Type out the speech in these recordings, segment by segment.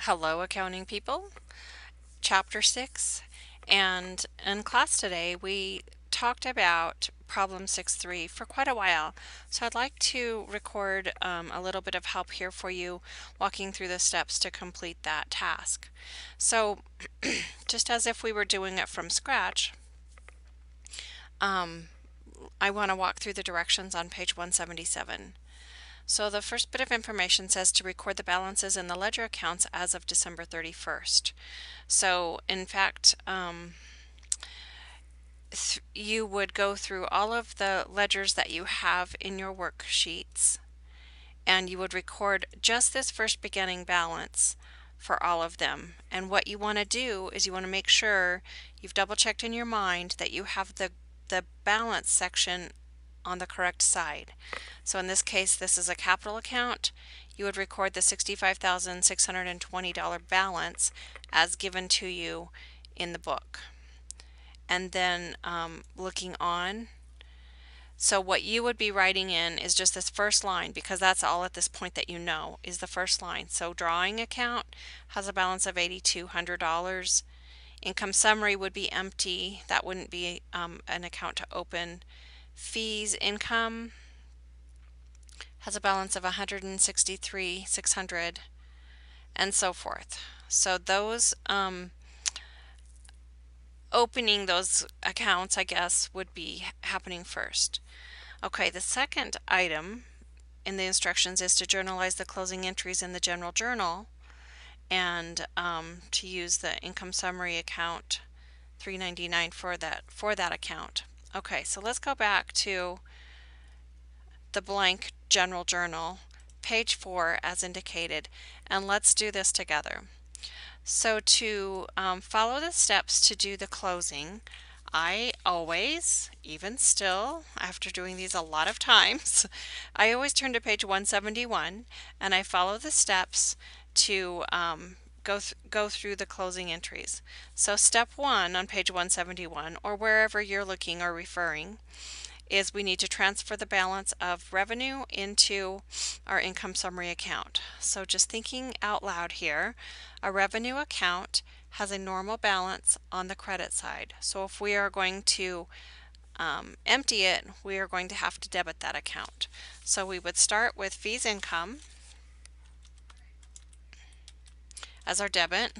Hello, accounting people. Chapter 6. And in class today, we talked about problem 6.3 for quite a while. So I'd like to record a little bit of help here for you, walking through the steps to complete that task. So just as if we were doing it from scratch, I want to walk through the directions on page 177. So the first bit of information says to record the balances in the ledger accounts as of December 31st. So in fact, you would go through all of the ledgers that you have in your worksheets, and you would record just this first beginning balance for all of them. And what you want to do is you want to make sure you've double checked in your mind that you have the balance section on the correct side. So in this case, this is a capital account. You would record the $65,620 balance as given to you in the book. And then looking on, so what you would be writing in is just this first line, because that's all at this point that you know is the first line. So drawing account has a balance of $8,200. Income summary would be empty. That wouldn't be an account to open. Fees income has a balance of $163,600, and so forth. So those opening those accounts, I guess, would be happening first. Okay, the second item in the instructions is to journalize the closing entries in the general journal, and to use the income summary account 399 for that account. Okay, so let's go back to the blank general journal, page 4 as indicated, and let's do this together. So to follow the steps to do the closing, I always, even still, after doing these a lot of times, I always turn to page 171 and I follow the steps to go through the closing entries. So step 1 on page 171, or wherever you're looking or referring, is we need to transfer the balance of revenue into our income summary account. So just thinking out loud here, a revenue account has a normal balance on the credit side. So if we are going to empty it, we are going to have to debit that account. So we would start with fees income as our debit.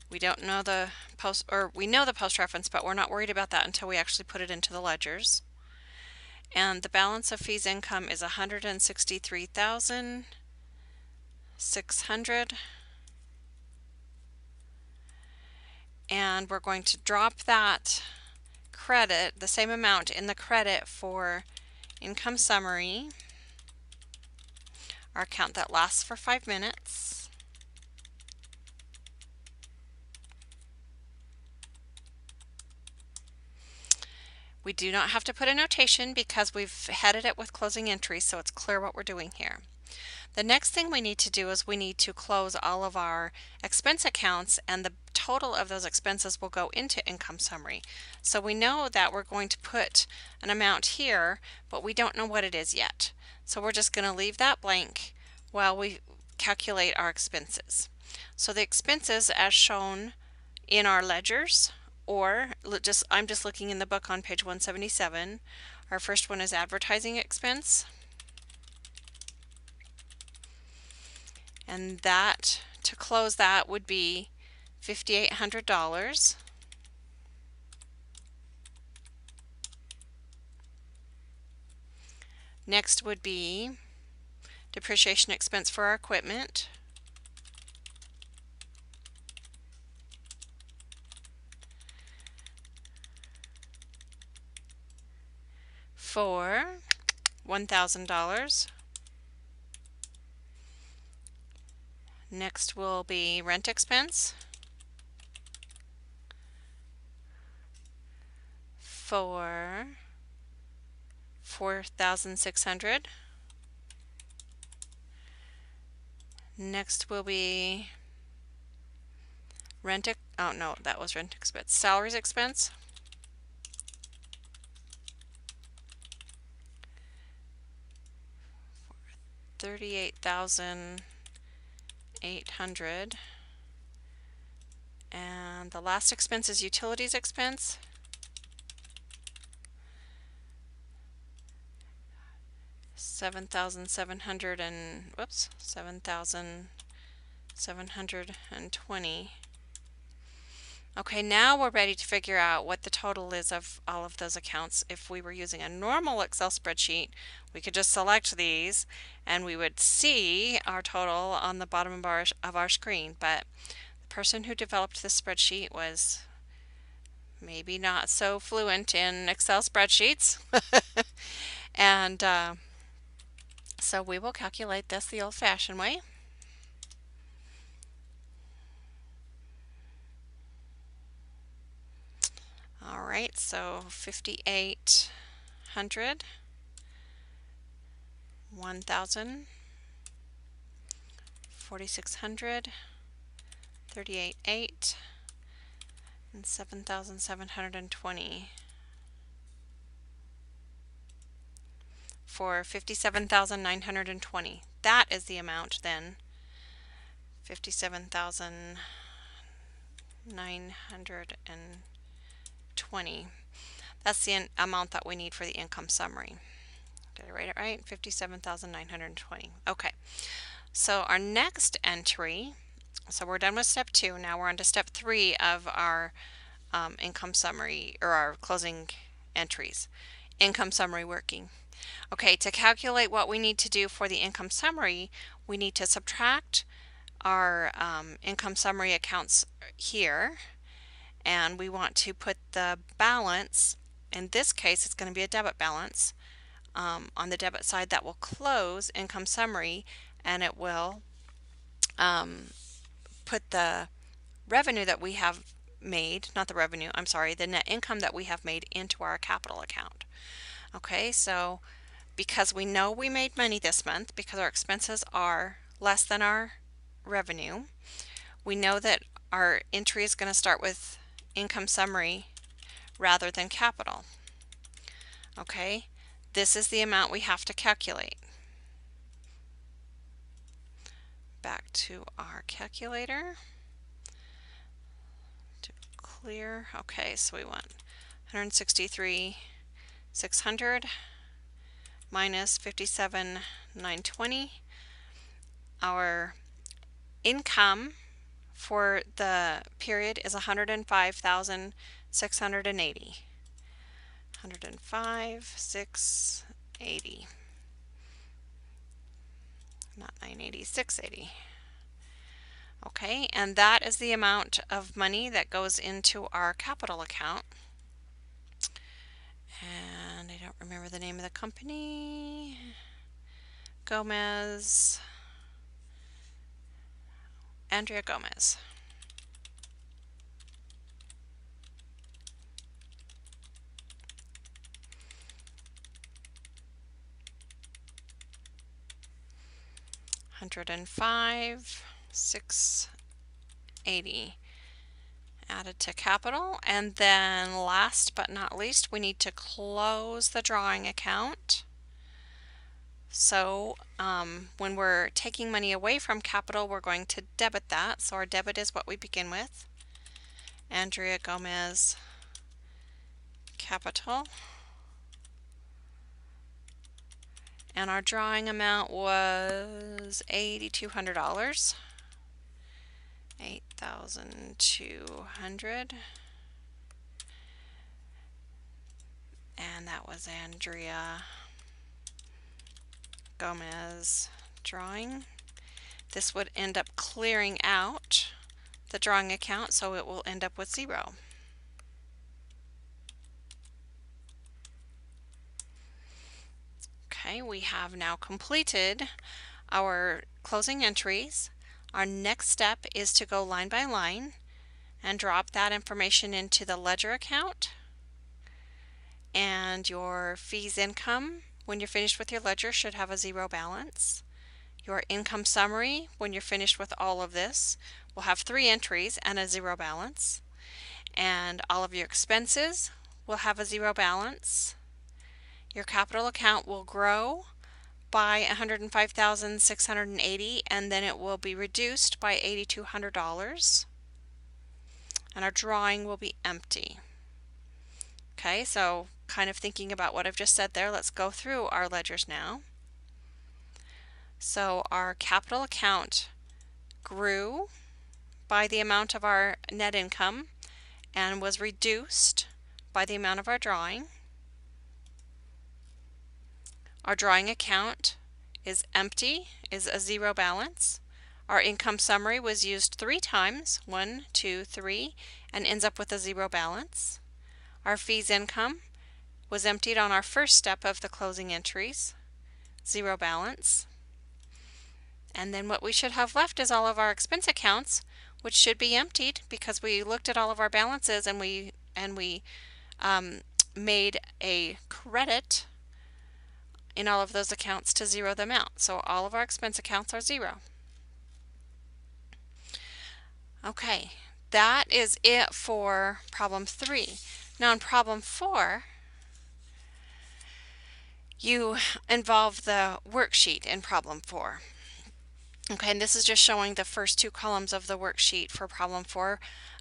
We don't know the post, or we know the post reference, but we're not worried about that until we actually put it into the ledgers. And the balance of fees income is $163,600. And we're going to drop that credit, the same amount in the credit for income summary, our account that lasts for 5 minutes. We do not have to put a notation because we've headed it with closing entries, so it's clear what we're doing here. The next thing we need to do is we need to close all of our expense accounts, and the total of those expenses will go into income summary. So we know that we're going to put an amount here, but we don't know what it is yet. So we're just going to leave that blank while we calculate our expenses. So the expenses as shown in our ledgers, or I'm just looking in the book on page 177. Our first one is advertising expense. And that, to close that, would be $5,800. Next would be depreciation expense for our equipment. For $1,000. Next will be rent expense for $4,600. Next will be oh no, that was rent expense. Salaries expense $38,800. And the last expense is utilities expense. $7,720. Okay, now we're ready to figure out what the total is of all of those accounts. If we were using a normal Excel spreadsheet, we could just select these and we would see our total on the bottom of our screen. But the person who developed this spreadsheet was maybe not so fluent in Excel spreadsheets. And so we will calculate this the old-fashioned way. All right, so 5,800, 1,000, 4,600, 38,800, and 7,720 for 57,920. That is the amount then. 57,920. That's the amount that we need for the income summary. Did I write it right? 57,920. Okay. So our next entry, so we're done with step 2. Now we're on to step 3 of our income summary, or our closing entries. Income summary working. Okay, to calculate what we need to do for the income summary, we need to subtract our income summary accounts here, and we want to put the balance, in this case it's going to be a debit balance, on the debit side that will close income summary, and it will put the revenue that we have made, not the revenue, I'm sorry, the net income that we have made into our capital account. Okay, so because we know we made money this month, because our expenses are less than our revenue, we know that our entry is going to start with income summary rather than capital. Okay, this is the amount we have to calculate. Back to our calculator to clear. Okay, so we want 163,600 minus 57,920. Our income for the period is 105,680. 105,680. Not 980, 680. Okay, and that is the amount of money that goes into our capital account. And I don't remember the name of the company. Gomez. Andrea Gomez. $105,680 added to capital, and then last but not least, we need to close the drawing account. So when we're taking money away from capital, we're going to debit that. So our debit is what we begin with. Andrea Gomez Capital. And our drawing amount was $8,200. 8,200. And that was Andrea Gomez drawing. This would end up clearing out the drawing account, so it will end up with 0. Okay, we have now completed our closing entries. Our next step is to go line by line and drop that information into the ledger account. And your fees income, when you're finished with your ledger, should have a 0 balance. Your income summary, when you're finished with all of this, will have 3 entries and a 0 balance. And all of your expenses will have a 0 balance. Your capital account will grow by 105,680, and then it will be reduced by $8,200, and our drawing will be empty. Okay, so kind of thinking about what I've just said there, let's go through our ledgers now. So our capital account grew by the amount of our net income and was reduced by the amount of our drawing. Our drawing account is empty, is a zero balance. Our income summary was used 3 times, 1, 2, 3, and ends up with a zero balance. Our fees income was emptied on our first step of the closing entries, zero balance. And then what we should have left is all of our expense accounts, which should be emptied because we looked at all of our balances and we made a credit in all of those accounts to zero them out. So all of our expense accounts are zero. Okay, that is it for problem 3. Now in problem 4, you involve the worksheet in problem 4. Okay, and this is just showing the first 2 columns of the worksheet for problem 4.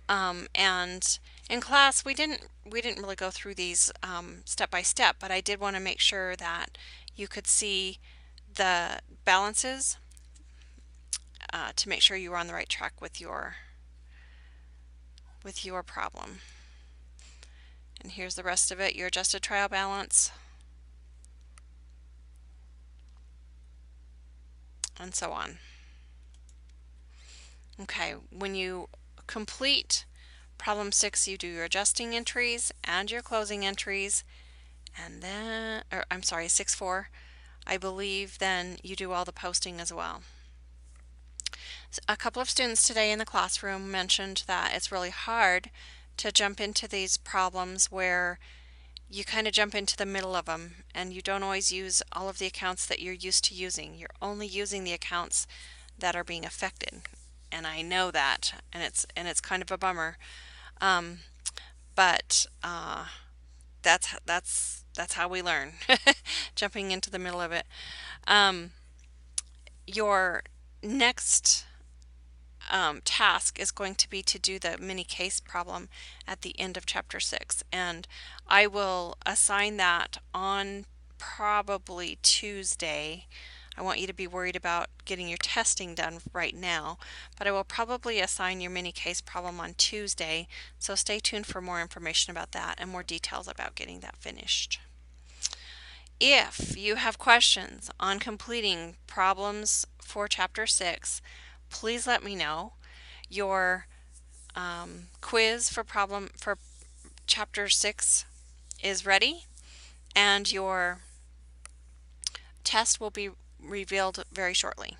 And in class, we didn't really go through these step by step, but I did want to make sure that you could see the balances to make sure you were on the right track with your problem. And here's the rest of it, your adjusted trial balance, and so on. Okay, when you complete problem 6, you do your adjusting entries and your closing entries, and then, I'm sorry, 6-4, I believe then you do all the posting as well. So a couple of students today in the classroom mentioned that it's really hard to jump into these problems where you kind of jump into the middle of them and you don't always use all of the accounts that you're used to using. You're only using the accounts that are being affected. And I know that, and it's kind of a bummer, but that's how we learn, jumping into the middle of it. Your next task is going to be to do the mini case problem at the end of chapter 6, and I will assign that on probably Tuesday. I want you to be worried about getting your testing done right now, but I will probably assign your mini case problem on Tuesday, so stay tuned for more information about that and more details about getting that finished. If you have questions on completing problems for chapter 6, please let me know. Your quiz for chapter 6 is ready, and your test will be revealed very shortly.